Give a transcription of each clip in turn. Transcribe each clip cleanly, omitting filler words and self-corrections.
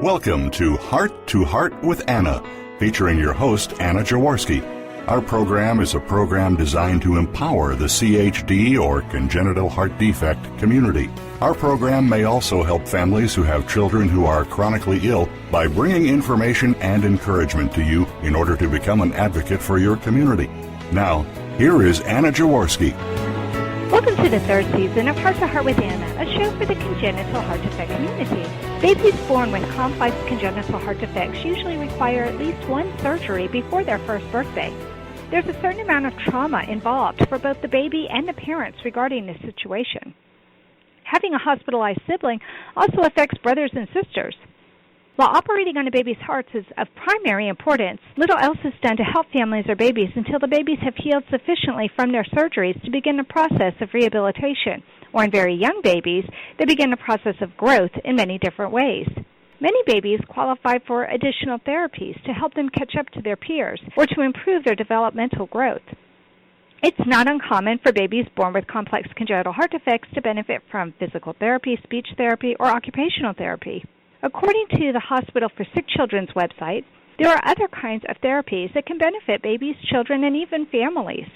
Welcome to Heart with Anna, featuring your host, Anna Jaworski. Our program is a program designed to empower the CHD or congenital heart defect community. Our program may also help families who have children who are chronically ill by bringing information and encouragement to you in order to become an advocate for your community. Now, here is Anna Jaworski. Welcome to the third season of Heart to Heart with Anna, a show for the congenital heart defect community. Babies born with complex congenital heart defects usually require at least one surgery before their first birthday. There's a certain amount of trauma involved for both the baby and the parents regarding this situation. Having a hospitalized sibling also affects brothers and sisters. While operating on a baby's hearts is of primary importance, little else is done to help families or babies until the babies have healed sufficiently from their surgeries to begin the process of rehabilitation. Or in very young babies, they begin the process of growth in many different ways. Many babies qualify for additional therapies to help them catch up to their peers or to improve their developmental growth. It's not uncommon for babies born with complex congenital heart defects to benefit from physical therapy, speech therapy, or occupational therapy. According to the Hospital for Sick Children's website, there are other kinds of therapies that can benefit babies, children, and even families.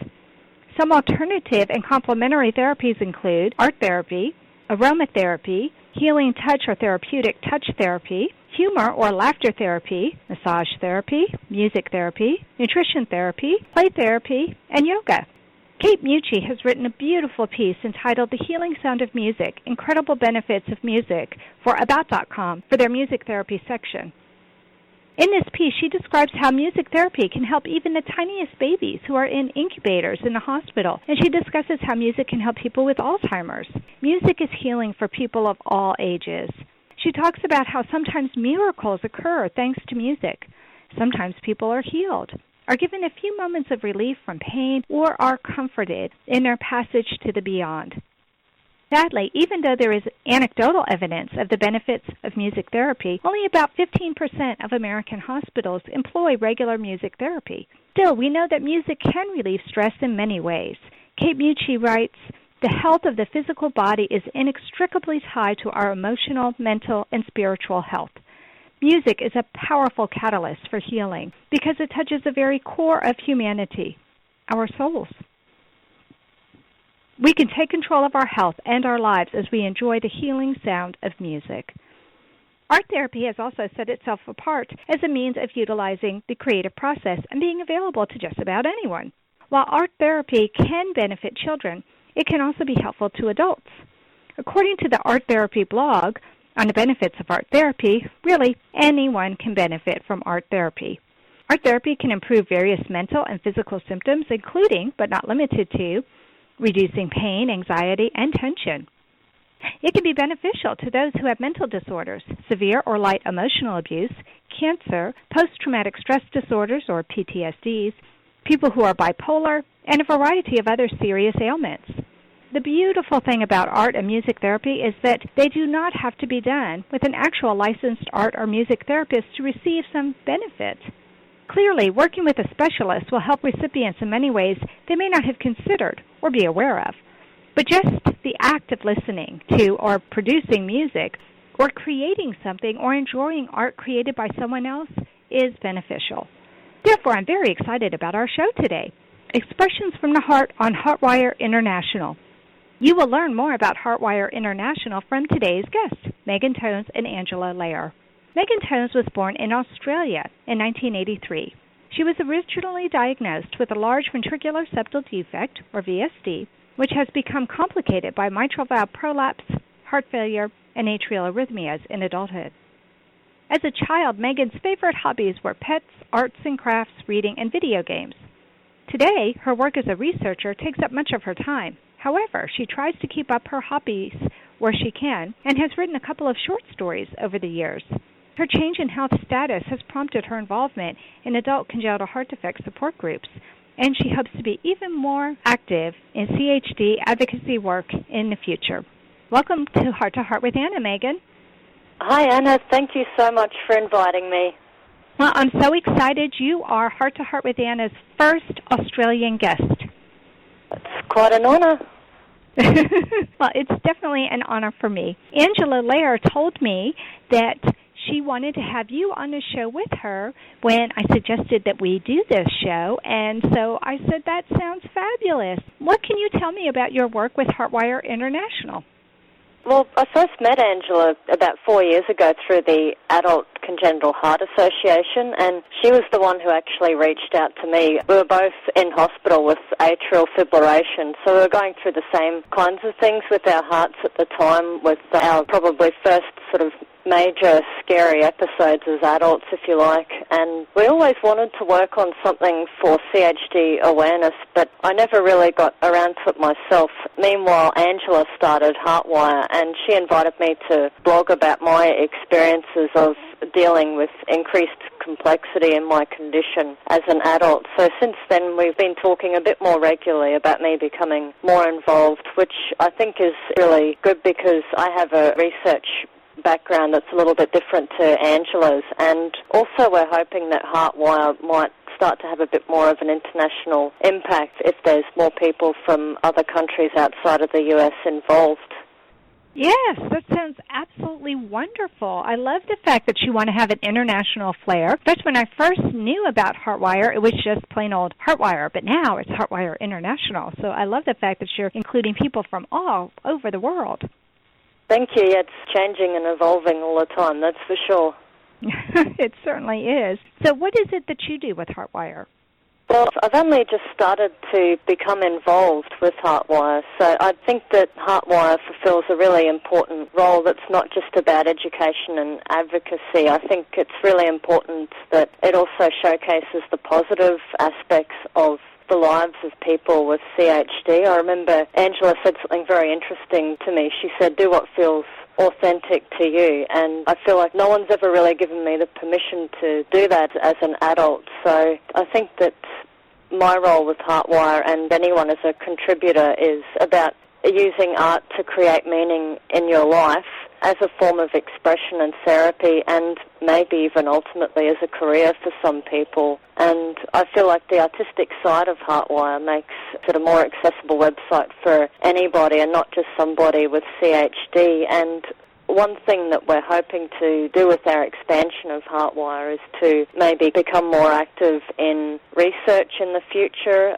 Some alternative and complementary therapies include art therapy, aromatherapy, healing touch or therapeutic touch therapy, humor or laughter therapy, massage therapy, music therapy, nutrition therapy, play therapy, and yoga. Kate Mucci has written a beautiful piece entitled The Healing Sound of Music, Incredible Benefits of Music for About.com for their music therapy section. In this piece, she describes how music therapy can help even the tiniest babies who are in incubators in the hospital, and she discusses how music can help people with Alzheimer's. Music is healing for people of all ages. She talks about how sometimes miracles occur thanks to music. Sometimes people are healed, are given a few moments of relief from pain, or are comforted in their passage to the beyond. Sadly, even though there is anecdotal evidence of the benefits of music therapy, only about 15% of American hospitals employ regular music therapy. Still, we know that music can relieve stress in many ways. Kate Mucci writes, "The health of the physical body is inextricably tied to our emotional, mental, and spiritual health. Music is a powerful catalyst for healing because it touches the very core of humanity, our souls. We can take control of our health and our lives as we enjoy the healing sound of music." Art therapy has also set itself apart as a means of utilizing the creative process and being available to just about anyone. While art therapy can benefit children, it can also be helpful to adults. According to the Art Therapy blog, on the benefits of art therapy, really anyone can benefit from art therapy. Art therapy can improve various mental and physical symptoms, including, but not limited to, reducing pain, anxiety, and tension. It can be beneficial to those who have mental disorders, severe or light emotional abuse, cancer, post-traumatic stress disorders or PTSDs, people who are bipolar, and a variety of other serious ailments. The beautiful thing about art and music therapy is that they do not have to be done with an actual licensed art or music therapist to receive some benefit. Clearly, working with a specialist will help recipients in many ways they may not have considered or be aware of. But just the act of listening to or producing music or creating something or enjoying art created by someone else is beneficial. Therefore, I'm very excited about our show today, Expressions from the Heart on HeartWire International. You will learn more about HeartWire International from today's guests, Megan Tones and Angela Lair. Megan Tones was born in Australia in 1983. She was originally diagnosed with a large ventricular septal defect, or VSD, which has become complicated by mitral valve prolapse, heart failure, and atrial arrhythmias in adulthood. As a child, Megan's favorite hobbies were pets, arts and crafts, reading, and video games. Today, her work as a researcher takes up much of her time. However, she tries to keep up her hobbies where she can and has written a couple of short stories over the years. Her change in health status has prompted her involvement in adult congenital heart defect support groups, and she hopes to be even more active in CHD advocacy work in the future. Welcome to Heart with Anna, Megan. Hi, Anna. Thank you so much for inviting me. Well, I'm so excited. You are Heart with Anna's first Australian guest. It's quite an honor. Well, it's definitely an honor for me. Angela Lair told me that she wanted to have you on the show with her when I suggested that we do this show, and so I said, that sounds fabulous. What can you tell me about your work with HeartWire International? Well, I first met Angela about 4 years ago through the Adult Congenital Heart Association, and she was the one who actually reached out to me. We were both in hospital with atrial fibrillation, so we were going through the same kinds of things with our hearts at the time, with our probably first sort of major scary episodes as adults, if you like, and we always wanted to work on something for CHD awareness, but I never really got around to it myself. Meanwhile, Angela started HeartWire, and she invited me to blog about my experiences of dealing with increased complexity in my condition as an adult. So since then, we've been talking a bit more regularly about me becoming more involved, which I think is really good because I have a research background that's a little bit different to Angela's, and also we're hoping that HeartWire might start to have a bit more of an international impact if there's more people from other countries outside of the US involved. Yes, that sounds absolutely wonderful. I love the fact that you want to have an international flair. That's when I first knew about HeartWire, it was just plain old HeartWire, but now it's HeartWire International. So I love the fact that you're including people from all over the world. Thank you. It's changing and evolving all the time, that's for sure. It certainly is. So what is it that you do with HeartWire? Well, I've only just started to become involved with HeartWire, so I think that HeartWire fulfills a really important role that's not just about education and advocacy. I think it's really important that it also showcases the positive aspects of the lives of people with CHD. I remember Angela said something very interesting to me. She said, do what feels authentic to you, and I feel like no one's ever really given me the permission to do that as an adult. So I think that my role with HeartWire and anyone as a contributor is about using art to create meaning in your life as a form of expression and therapy, and maybe even ultimately as a career for some people. And I feel like the artistic side of HeartWire makes it a more accessible website for anybody and not just somebody with CHD. And one thing that we're hoping to do with our expansion of HeartWire is to maybe become more active in research in the future,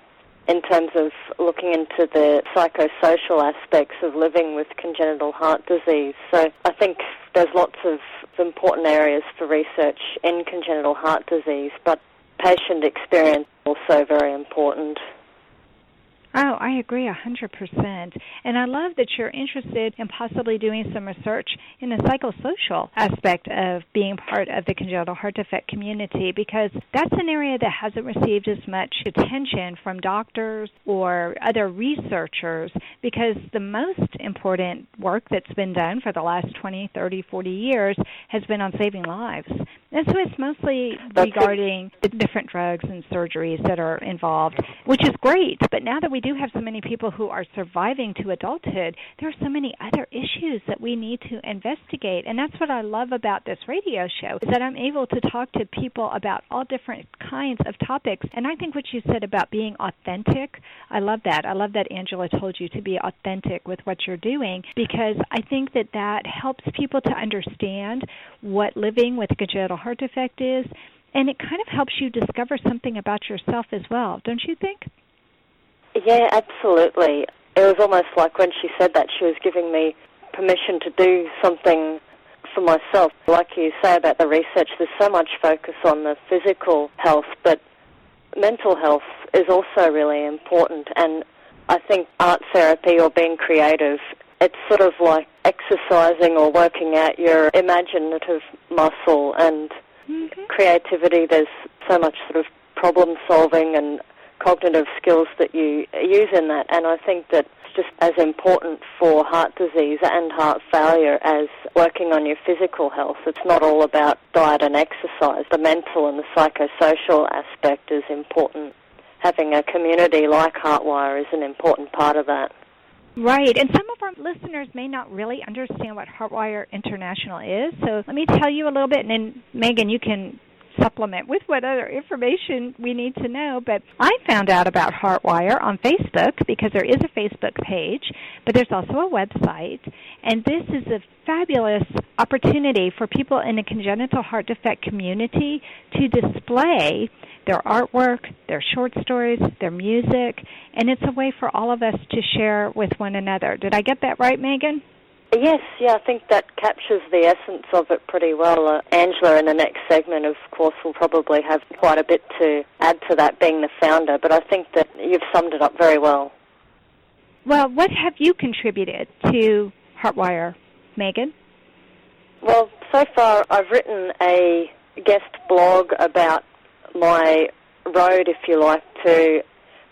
in terms of looking into the psychosocial aspects of living with congenital heart disease. So I think there's lots of important areas for research in congenital heart disease, but patient experience is also very important. Oh, I agree 100%. And I love that you're interested in possibly doing some research in the psychosocial aspect of being part of the congenital heart defect community, because that's an area that hasn't received as much attention from doctors or other researchers, because the most important work that's been done for the last 20, 30, 40 years has been on saving lives. And so it's mostly regarding the different drugs and surgeries that are involved, which is great. But now that we do have so many people who are surviving to adulthood, there are so many other issues that we need to investigate. And that's what I love about this radio show, is that I'm able to talk to people about all different kinds of topics. And I think what you said about being authentic, I love that. I love that Angela told you to be authentic with what you're doing, because I think that that helps people to understand what living with a congenital heart defect is, and it kind of helps you discover something about yourself as well, don't you think? Yeah, absolutely. It was almost like when she said that, she was giving me permission to do something for myself. Like you say about the research, there's so much focus on the physical health, but mental health is also really important. And I think art therapy or being creative, it's sort of like exercising or working out your imaginative muscle and creativity. There's so much sort of problem solving and cognitive skills that you use in that, and I think that it's just as important for heart disease and heart failure as working on your physical health. It's not all about diet and exercise. The mental and the psychosocial aspect is important. Having a community like HeartWire is an important part of that. Right, and some of our listeners may not really understand what HeartWire International is, so let me tell you a little bit, and then, Megan, you can supplement with what other information we need to know. But I found out about HeartWire on Facebook because there is a Facebook page, but there's also a website. And this is a fabulous opportunity for people in the congenital heart defect community to display their artwork, their short stories, their music, and it's a way for all of us to share with one another. Did I get that right, Megan? Yes, I think that captures the essence of it pretty well. Angela, in the next segment, of course, will probably have quite a bit to add to that, being the founder, but I think that you've summed it up very well. Well, what have you contributed to HeartWire, Megan? Well, so far I've written a guest blog about my road, if you like, to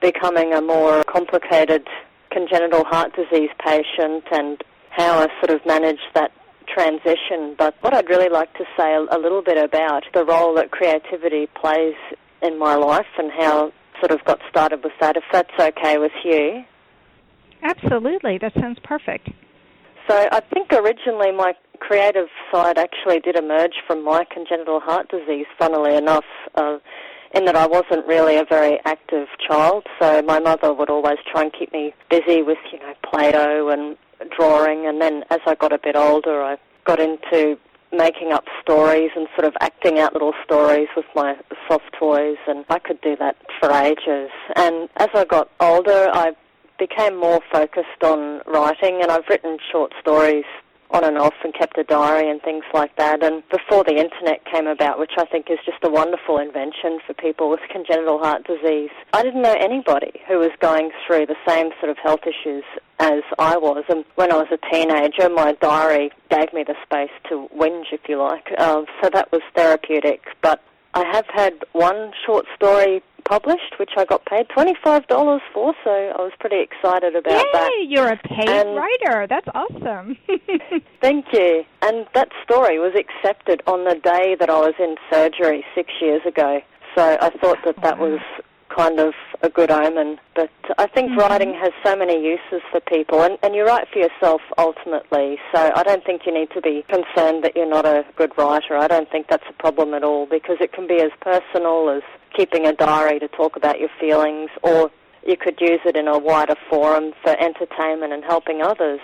becoming a more complicated congenital heart disease patient and how I sort of managed that transition. But what I'd really like to say a little bit about the role that creativity plays in my life and how I sort of got started with that, if that's okay with you. Absolutely. That sounds perfect. So I think originally my creative side actually did emerge from my congenital heart disease, funnily enough, in that I wasn't really a very active child. So my mother would always try and keep me busy with, Play-Doh and drawing. And then as I got a bit older, I got into making up stories and sort of acting out little stories with my soft toys. And I could do that for ages. And as I got older, I became more focused on writing, and I've written short stories on and off and kept a diary and things like that. And before the internet came about, which I think is just a wonderful invention for people with congenital heart disease, I didn't know anybody who was going through the same sort of health issues as I was. And when I was a teenager, my diary gave me the space to whinge, if you like. So that was therapeutic. But I have had one short story published, which I got paid $25 for, so I was pretty excited about that. Yay, you're a paid writer. That's awesome. Thank you. And that story was accepted on the day that I was in surgery 6 years ago, so I thought that was kind of a good omen. But I think writing has so many uses for people, and you write for yourself ultimately, so I don't think you need to be concerned that you're not a good writer. I don't think that's a problem at all, because it can be as personal as keeping a diary to talk about your feelings, or you could use it in a wider forum for entertainment and helping others.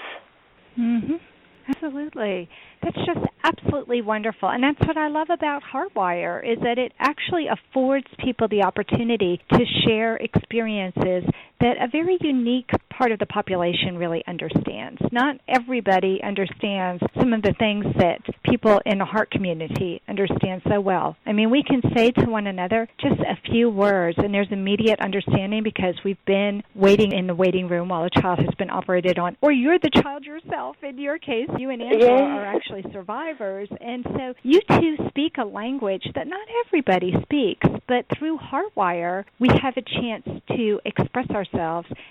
Absolutely. That's just absolutely wonderful. And that's what I love about HeartWire, is that it actually affords people the opportunity to share experiences that a very unique part of the population really understands. Not everybody understands some of the things that people in the heart community understand so well. I mean, we can say to one another just a few words, and there's immediate understanding because we've been waiting in the waiting room while a child has been operated on. Or you're the child yourself. In your case, you and Angela are actually survivors. And so you two speak a language that not everybody speaks, but through HeartWire, we have a chance to express ourselves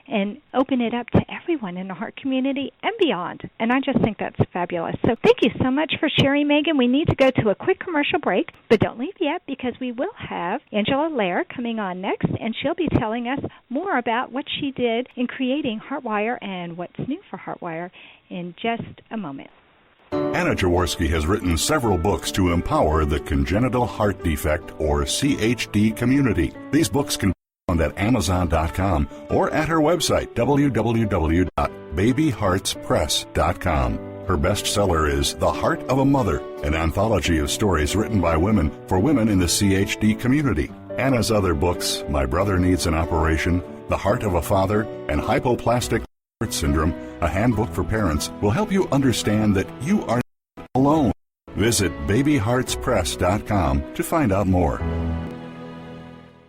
and open it up to everyone in the heart community and beyond. And I just think that's fabulous. So thank you so much for sharing, Megan. We need to go to a quick commercial break, but don't leave yet, because we will have Angela Lair coming on next, and she'll be telling us more about what she did in creating HeartWire and what's new for HeartWire in just a moment. Anna Jaworski has written several books to empower the congenital heart defect, or CHD, community. These books can be found at Amazon.com or at her website, www.babyheartspress.com. Her bestseller is The Heart of a Mother, an anthology of stories written by women for women in the CHD community. Anna's other books, My Brother Needs an Operation, The Heart of a Father, and Hypoplastic Heart Syndrome, a handbook for parents, will help you understand that you are not alone. Visit babyheartspress.com to find out more.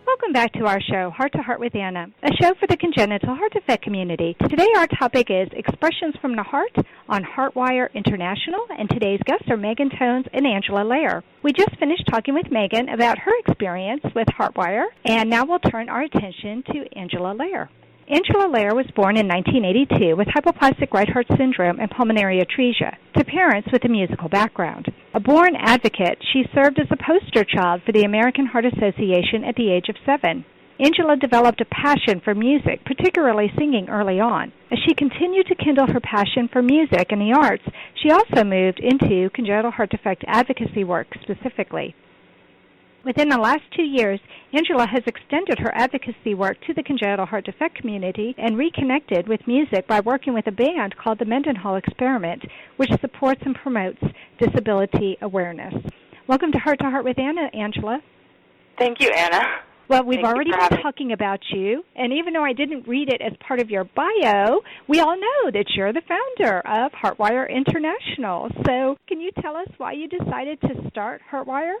Welcome back to our show, Heart to Heart with Anna, a show for the congenital heart defect community. Today our topic is Expressions from the Heart on HeartWire International, and today's guests are Megan Tones and Angela Lair. We just finished talking with Megan about her experience with HeartWire, and now we'll turn our attention to Angela Lair. Angela Lair was born in 1982 with hypoplastic right heart syndrome and pulmonary atresia to parents with a musical background. A born advocate, she served as a poster child for the American Heart Association at the age of 7. Angela developed a passion for music, particularly singing early on. As she continued to kindle her passion for music and the arts, she also moved into congenital heart defect advocacy work specifically. Within the last 2 years, Angela has extended her advocacy work to the congenital heart defect community and reconnected with music by working with a band called the Mendenhall Experiment, which supports and promotes disability awareness. Welcome to Heart with Anna, Angela. Thank you, Anna. Well, we've already been talking about you, and even though I didn't read it as part of your bio, we all know that you're the founder of HeartWire International. So can you tell us why you decided to start HeartWire?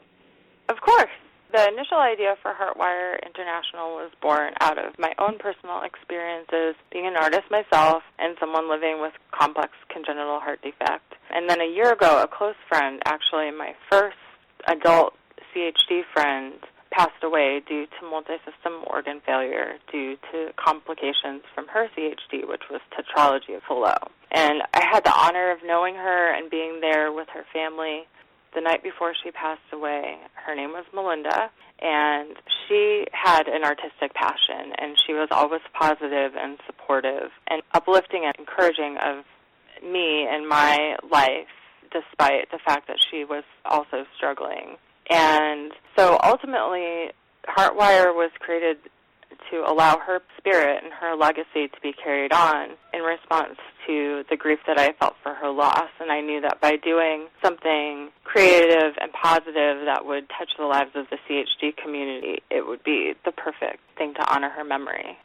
Of course. The initial idea for HeartWire International was born out of my own personal experiences being an artist myself and someone living with complex congenital heart defect. And then a year ago, a close friend, actually my first adult CHD friend, passed away due to multisystem organ failure due to complications from her CHD, which was tetralogy of Fallot. And I had the honor of knowing her and being there with her family the night before she passed away. Her name was Melinda, and she had an artistic passion, and she was always positive and supportive and uplifting and encouraging of me and my life, despite the fact that she was also struggling. And so ultimately, HeartWire was created to allow her spirit and her legacy to be carried on in response to the grief that I felt for her loss. And I knew that by doing something creative and positive that would touch the lives of the CHD community, it would be the perfect thing to honor her memory.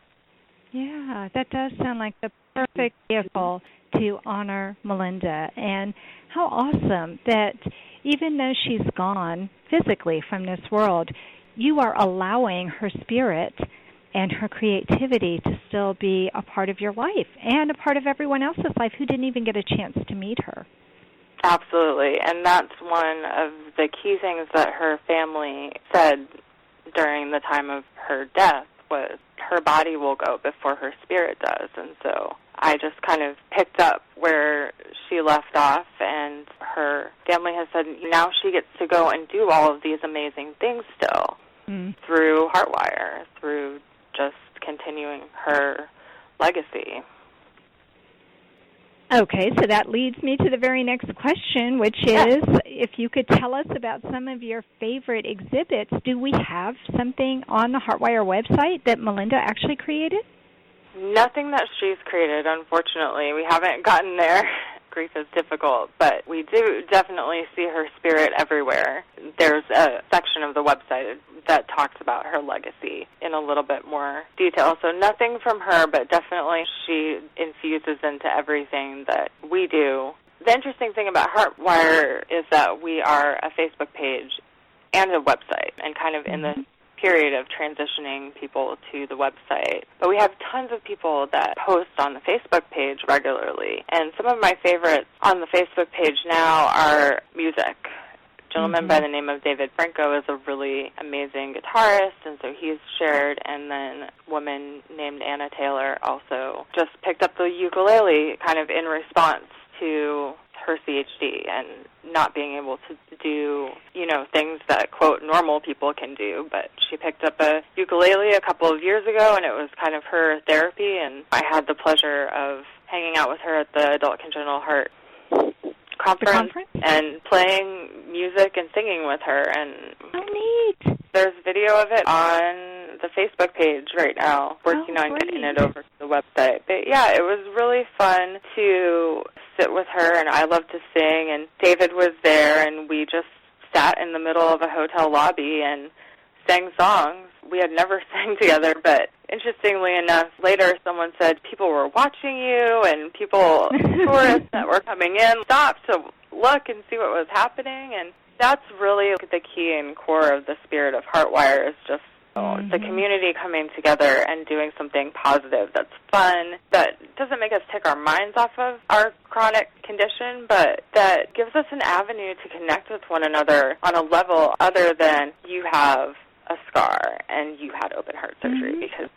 Yeah, that does sound like the perfect vehicle to honor Melinda. And how awesome that even though she's gone physically from this world, you are allowing her spirit and her creativity to still be a part of your life and a part of everyone else's life who didn't even get a chance to meet her. Absolutely, and that's one of the key things that her family said during the time of her death was her body will go before her spirit does. And so I just kind of picked up where she left off, and her family has said now she gets to go and do all of these amazing things still through HeartWire, through just continuing her legacy. Okay, so that leads me to the very next question, which is if you could tell us about some of your favorite exhibits. Do we have something on the HeartWire website that Melinda actually created? Nothing that she's created, unfortunately. We haven't gotten there. Grief is difficult, but we do definitely see her spirit everywhere. There's a section of the website that talks about her legacy in a little bit more detail. So nothing from her, but definitely she infuses into everything that we do. The interesting thing about HeartWire is that we are a Facebook page and a website, and kind of in the period of transitioning people to the website. But we have tons of people that post on the Facebook page regularly. And some of my favorites on the Facebook page now are music. A gentleman by the name of David Franco is a really amazing guitarist, and so he's shared. And then a woman named Anna Taylor also just picked up the ukulele kind of in response to her CHD and not being able to do, things that, quote, normal people can do. But she picked up a ukulele a couple of years ago, and it was kind of her therapy, and I had the pleasure of hanging out with her at the Adult Congenital Heart Conference and playing music and singing with her. And neat. There's video of it on the Facebook page right now, working on getting it over to the website. But yeah, it was really fun to sit with her, and I love to sing, and David was there, and we just sat in the middle of a hotel lobby and sang songs. We had never sang together, but interestingly enough, later someone said people were watching you, and tourists that were coming in stopped to look and see what was happening, and that's really the key and core of the spirit of HeartWire is just the community coming together and doing something positive that's fun, that doesn't make us take our minds off of our chronic condition, but that gives us an avenue to connect with one another on a level other than you have a scar and you had open heart surgery, because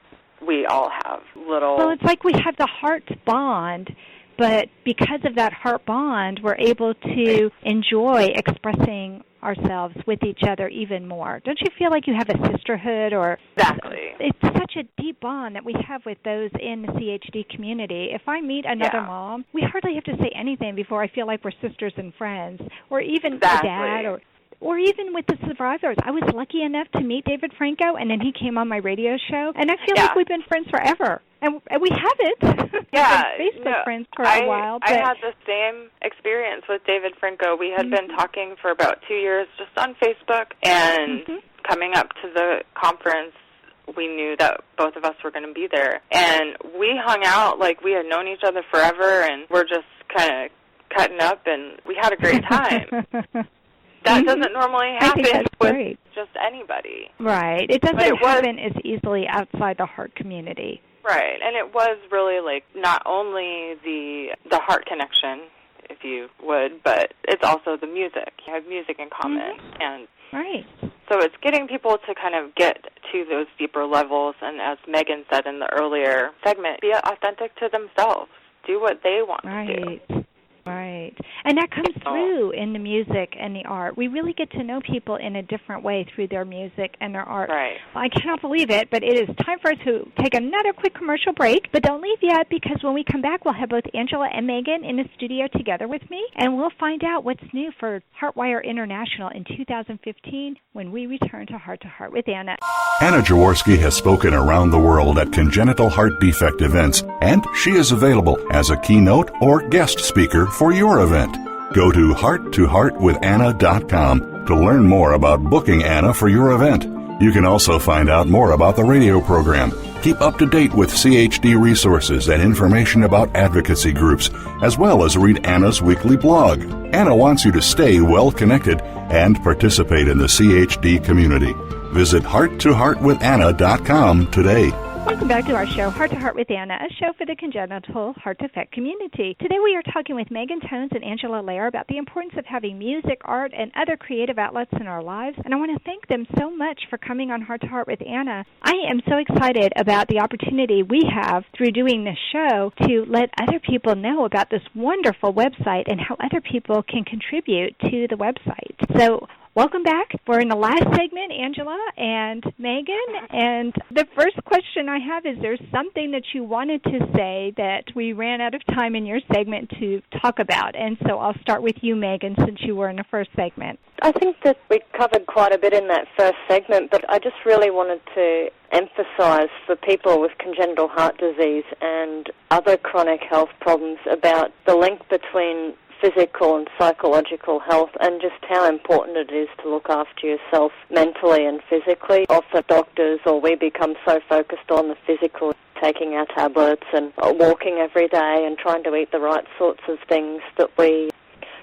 we all have little... Well, it's like we have the heart bond, but because of that heart bond, we're able to enjoy expressing ourselves with each other even more. Don't you feel like you have a sisterhood? Or Exactly. It's such a deep bond that we have with those in the CHD community. If I meet another mom, we hardly have to say anything before I feel like we're sisters and friends, or even a dad. Or or even with the survivors. I was lucky enough to meet David Franco, and then he came on my radio show, and I feel like we've been friends forever. And we haven't. Yeah. We've been Facebook friends for a while. I had the same experience with David Franco. We had been talking for about 2 years just on Facebook, and coming up to the conference, we knew that both of us were going to be there. And we hung out like we had known each other forever, and we're just kind of cutting up, and we had a great time. That doesn't normally happen with just anybody. Right. It doesn't happen as easily outside the heart community. Right. And it was really like not only the heart connection, if you would, but it's also the music. You have music in common. And right. So it's getting people to kind of get to those deeper levels, and as Megan said in the earlier segment, be authentic to themselves. Do what they want to do. Right. And that comes through in the music and the art. We really get to know people in a different way through their music and their art. Right. Well, I cannot believe it, but it is time for us to take another quick commercial break. But don't leave yet, because when we come back, we'll have both Angela and Megan in the studio together with me, and we'll find out what's new for HeartWire International in 2015 when we return to Heart with Anna. Anna Jaworski has spoken around the world at congenital heart defect events, and she is available as a keynote or guest speaker for your event. Go to hearttoheartwithanna.com to learn more about booking Anna for your event. You can also find out more about the radio program, keep up to date with CHD resources and information about advocacy groups, as well as read Anna's weekly blog. Anna wants you to stay well connected and participate in the CHD community. Visit hearttoheartwithanna.com today. Welcome back to our show, Heart to Heart with Anna, a show for the congenital heart defect community. Today we are talking with Megan Tones and Angela Lair about the importance of having music, art, and other creative outlets in our lives, and I want to thank them so much for coming on Heart to Heart with Anna. I am so excited about the opportunity we have through doing this show to let other people know about this wonderful website and how other people can contribute to the website. So welcome back. We're in the last segment, Angela and Megan, and the first question I have is, there something that you wanted to say that we ran out of time in your segment to talk about? And so I'll start with you, Megan, since you were in the first segment. I think that we covered quite a bit in that first segment, but I just really wanted to emphasize for people with congenital heart disease and other chronic health problems about the link between physical and psychological health, and just how important it is to look after yourself mentally and physically. Often doctors, or we become so focused on the physical, taking our tablets and walking every day and trying to eat the right sorts of things, that we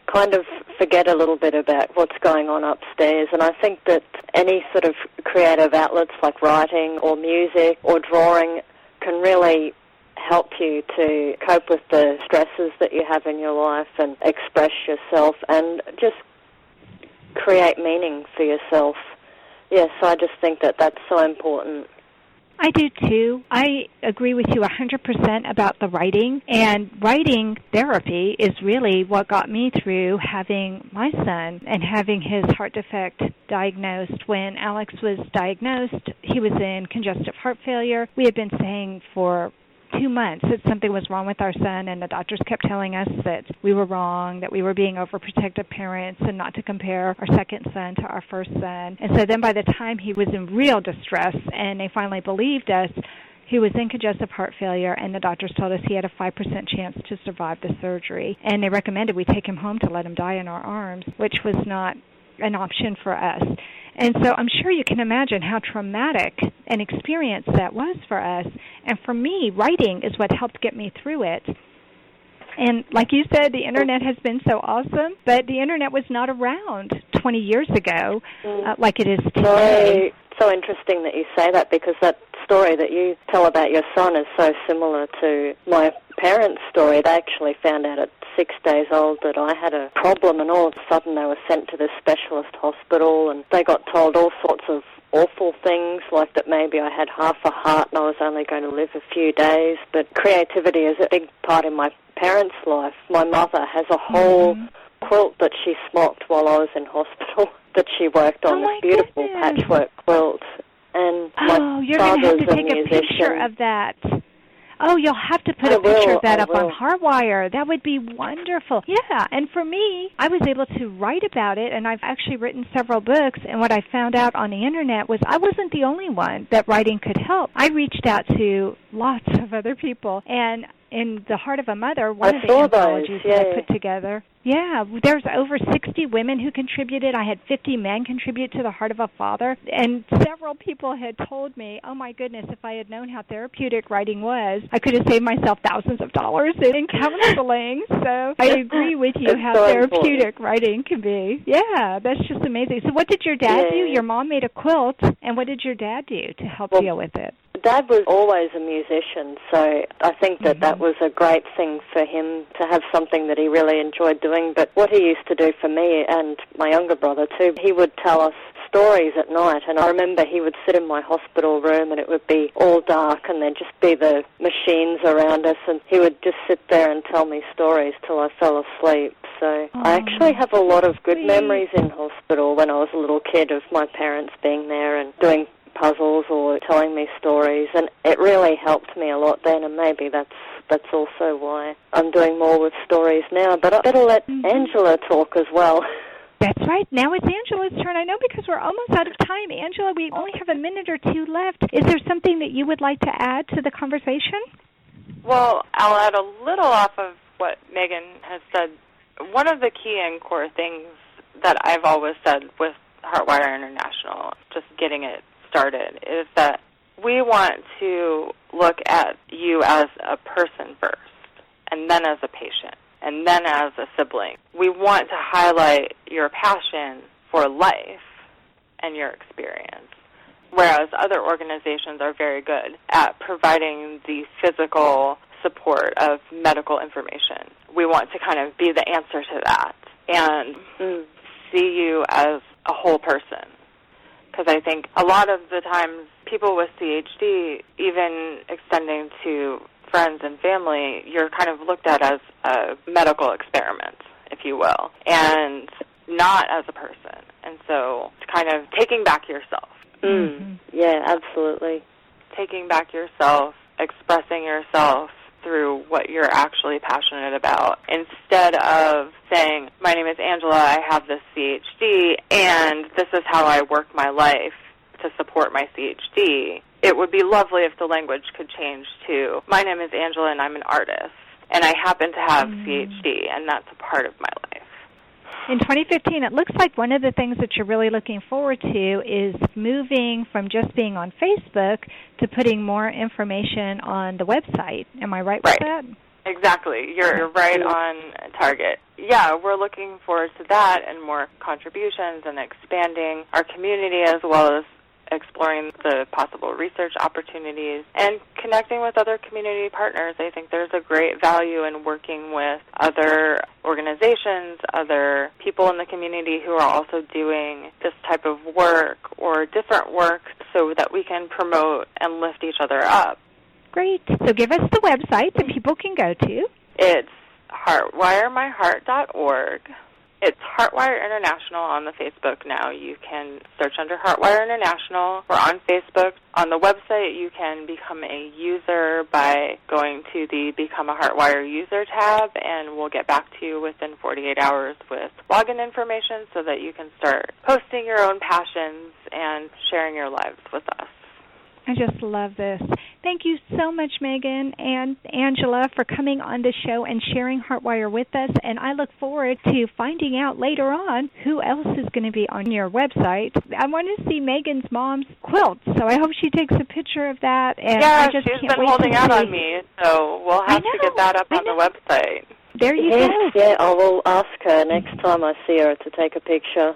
kind of forget a little bit about what's going on upstairs. And I think that any sort of creative outlets like writing or music or drawing can really help you to cope with the stresses that you have in your life and express yourself and just create meaning for yourself. Yes, I just think that that's so important. I do too. I agree with you 100% about the writing, and writing therapy is really what got me through having my son and having his heart defect diagnosed. When Alex was diagnosed, he was in congestive heart failure. We had been saying for 2 months that something was wrong with our son, and the doctors kept telling us that we were wrong, that we were being overprotective parents, and not to compare our second son to our first son. And so then by the time he was in real distress and they finally believed us, he was in congestive heart failure, and the doctors told us he had a 5% chance to survive the surgery. And they recommended we take him home to let him die in our arms, which was not an option for us. And so I'm sure you can imagine how traumatic an experience that was for us. And for me, writing is what helped get me through it. And like you said, the Internet has been so awesome, but the Internet was not around 20 years ago like it is today. So interesting that you say that, because that story that you tell about your son is so similar to my parents' story. They actually found out at 6 days old that I had a problem, and all of a sudden they were sent to this specialist hospital, and they got told all sorts of awful things, like that maybe I had half a heart and I was only going to live a few days. But creativity is a big part in my parents' life. My mother has a whole quilt that she smocked while I was in hospital that she worked on, this beautiful patchwork quilt. And my you're going to have to take a musician. picture of that. Oh, you'll have to put a picture of that up on HeartWire. That would be wonderful. Yeah, and for me, I was able to write about it, and I've actually written several books, and what I found out on the Internet was I wasn't the only one that writing could help. I reached out to lots of other people, and in The Heart of a Mother, one of the anthologies that I put together. Yeah, there's over 60 women who contributed. I had 50 men contribute to The Heart of a Father, and several people had told me, oh my goodness, if I had known how therapeutic writing was, I could have saved myself thousands of dollars in counseling. So I agree with you how therapeutic writing can be. Yeah, that's just amazing. So what did your dad do? Your mom made a quilt, and what did your dad do to help deal with it? Dad was always a musician, so I think that that was a great thing for him to have something that he really enjoyed doing. But what he used to do for me and my younger brother too, he would tell us stories at night, and I remember he would sit in my hospital room and it would be all dark and there'd just be the machines around us, and he would just sit there and tell me stories till I fell asleep. So I actually have a lot of good memories in hospital when I was a little kid of my parents being there and doing puzzles or telling me stories, and it really helped me a lot then, and maybe that's also why I'm doing more with stories now. But I better let Angela talk as well. That's right. Now it's Angela's turn. I know, because we're almost out of time. Angela, we only have a minute or two left. Is there something that you would like to add to the conversation? Well, I'll add a little off of what Megan has said. One of the key and core things that I've always said with HeartWire International, just getting it started, is that we want to look at you as a person first, and then as a patient, and then as a sibling. We want to highlight your passion for life and your experience, whereas other organizations are very good at providing the physical support of medical information. We want to kind of be the answer to that and see you as a whole person. Because I think a lot of the times people with CHD, even extending to friends and family, you're kind of looked at as a medical experiment, if you will, and not as a person. And so it's kind of taking back yourself. Yeah, absolutely. Taking back yourself, expressing yourself through what you're actually passionate about, instead of saying, my name is Angela, I have this CHD, and this is how I work my life to support my CHD. It would be lovely if the language could change to, my name is Angela and I'm an artist, and I happen to have CHD, and that's a part of my life. In 2015, it looks like one of the things that you're really looking forward to is moving from just being on Facebook to putting more information on the website. Am I right with that? Exactly. You're right on target. Yeah, we're looking forward to that and more contributions and expanding our community, as well as exploring the possible research opportunities and connecting with other community partners. I think there's a great value in working with other organizations, other people in the community who are also doing this type of work or different work, so that we can promote and lift each other up. Great. So give us the website that people can go to. It's heartwiremyheart.org. It's HeartWire International on the Facebook now. You can search under HeartWire International. We're on Facebook. On the website, you can become a user by going to the Become a HeartWire user tab, and we'll get back to you within 48 hours with login information so that you can start posting your own passions and sharing your lives with us. I just love this. Thank you so much, Megan and Angela, for coming on the show and sharing HeartWire with us. And I look forward to finding out later on who else is going to be on your website. I want to see Megan's mom's quilt, so I hope she takes a picture of that. And yeah, she's been holding out on me, so we'll have to get that up on the website. There you go. Yeah, I will ask her next time I see her to take a picture.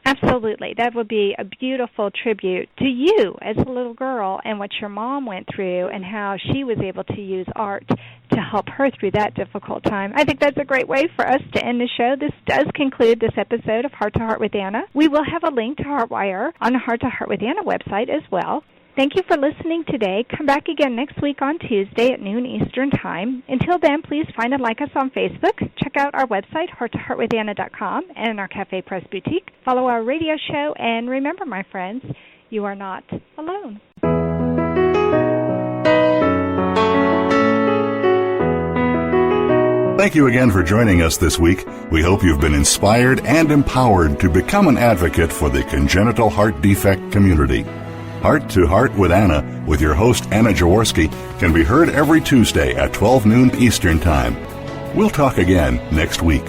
Absolutely. That would be a beautiful tribute to you as a little girl and what your mom went through and how she was able to use art to help her through that difficult time. I think that's a great way for us to end the show. This does conclude this episode of Heart to Heart with Anna. We will have a link to HeartWire on the Heart to Heart with Anna website as well. Thank you for listening today. Come back again next week on Tuesday at noon Eastern Time. Until then, please find and like us on Facebook. Check out our website, hearttoheartwithanna.com, and our Cafe Press Boutique. Follow our radio show, and remember, my friends, you are not alone. Thank you again for joining us this week. We hope you've been inspired and empowered to become an advocate for the congenital heart defect community. Heart to Heart with Anna, with your host Anna Jaworski, can be heard every Tuesday at 12 noon Eastern Time. We'll talk again next week.